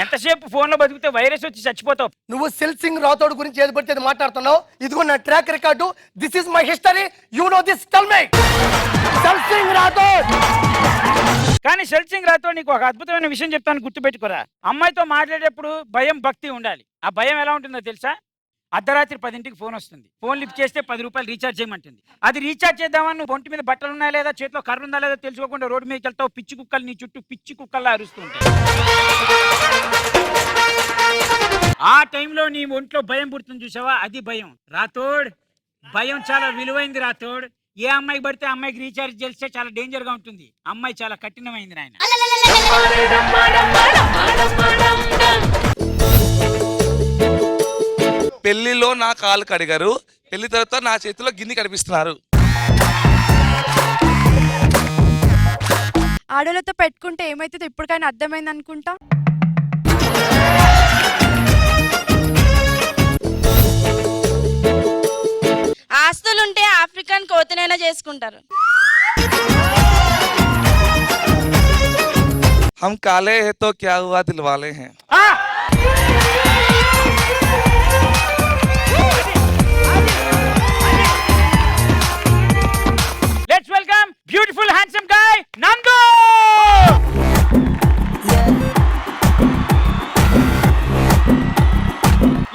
ఎంతసేపు ఫోన్ లో బతికితే వైరస్ వచ్చి చచ్చిపోతావు. నువ్వు సెల్ సింగ్ రాథోడ్ గురించి ఏది పడితే అది మాట్లాడుతున్నావు. ఇదిగో నా track record. This is my history. You know this. Tell me. Cell Singh Rathod. కానీ సెల్ సింగ్ రాథోడ్ నీకు ఒక అద్భుతమైన విషయం చెప్తాను, గుర్తుపెట్టుకోరా. అమ్మాయితో మాట్లాడేటప్పుడు భయం భక్తి ఉండాలి. ఆ భయం ఎలా ఉంటుందో తెలుసా? అర్ధరాత్రి 10ంటికి ఫోన్ వస్తుంది. ఫోన్ లిఫ్ట్ చేస్తే 10 రూపాయలు రీఛార్జ్ చేయమంటుంది. అది రీఛార్జ్ చేద్దామని నువ్వు ఒంటి మీద బట్టలు ఉన్నాయా లేదా, చేతిలో కర్ర ఉందా లేదా తెలుసుకోకుండా రోడ్డు మీదకి వెళ్తావు. పిచ్చి కుక్కలు నీ చుట్టూ పిచ్చి కుక్కల్లా అరుస్తుంటాయి. ఆ టైంలో నీ ఒంట్లో భయం పుడుతుంది చూసావా, అది భయం. రాథోడ్, భయం చాలా విలువైంది రాథోడ్. ఏ అమ్మాయికి పడితే అమ్మాయికి రీఛార్జ్ చేస్తే చాలా డేంజర్ గా ఉంటుంది. అమ్మాయి చాలా కఠినమైంది నాయన. పెళ్లిలో నా కాలు కడిగారు, పెళ్లి తర్వాత నా చేతిలో గిన్నె కనిపిస్తున్నారు. ఆడోళ్ళతో పెట్టుకుంటే ఏమైతుందో ఇప్పటికైనా అర్థమైంది అనుకుంటా. ఆస్తులుంటే ఆఫ్రికన్ కోతినైనా చేసుకుంటారు. हम काले हैं तो क्या हुआ दिल वाले हैं. Let's welcome beautiful handsome guy Nandu.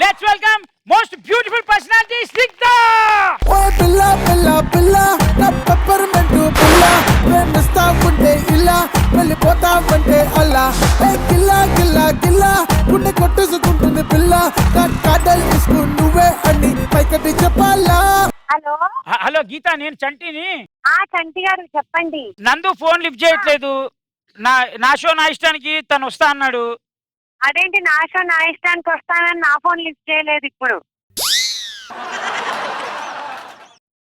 Let's welcome most beautiful personality Snigdha. ఓ పిల్ల పిల్ల పిల్ల నా పెప్పర్మెంట్ పిల్ల ప్రేమిస్తా ఉంటే ఇలా వెళ్ళిపోతావంటే అలా ఏ గిల్లా గిల్లా గిల్లా గుండె కొట్టేసుకుంటుంది పిల్ల నా కాడల్ ఇసుకు నువ్వే అని పైకటి చెప్పాలా. హలో హలో గీత, నేను చంటిని. చంటి గారు చెప్పండి. నందు ఫోన్ లిఫ్ట్ చేయట్లేదు. నా షో నా ఇష్టానికి తను వస్తా అన్నాడు. అదేంటి నా షో నా ఇష్టానికి వస్తానని నా ఫోన్ లిఫ్ట్ చేయలేదు ఇప్పుడు.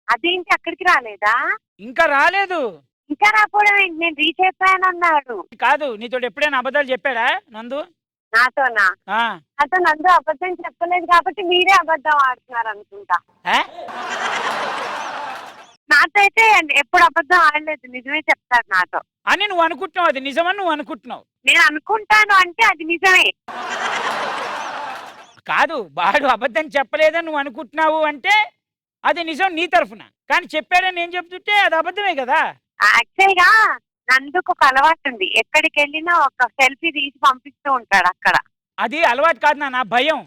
అదేంటి అక్కడికి రాలేదా? ఇంకా రాలేదు. ఇంకా రాపోవడం ఏంటి? నేను రీచ్ అయిపోయానన్నాడు. కాదు, నీతో ఎప్పుడైనా అబద్ధాలు చెప్పాడా నందు? నాతోనా? ఆ. నాతో నందు అబద్ధం చెప్పలేదు కాబట్టి మీరే అబద్ధం ఆడుతున్నారు అనుకుంటా. నాతో అయితే ఎప్పుడు అబద్ధం ఆడలేదు, నిజమే చెప్తారు నాతో అని నువ్వు అనుకుంటున్నావు. అది నిజమని నువ్వు అనుకుంటున్నావు. నేను అనుకుంటాను అంటే అది నిజమే. కాదు, వాడు అబద్ధం చెప్పలేదని నువ్వు అనుకుంటున్నావు అంటే అది నిజం నీ తరఫున. కానీ చెప్పాడని నేను చెప్తుంటే అది అబద్ధమే కదా. యాక్చువల్ గా నందుకు ఒక అలవాటు ఉంది, ఎక్కడికి వెళ్ళినా ఒక సెల్ఫీ తీసి పంపిస్తూ ఉంటాడు అక్కడ. అది అలవాటు కాదు నా భయం.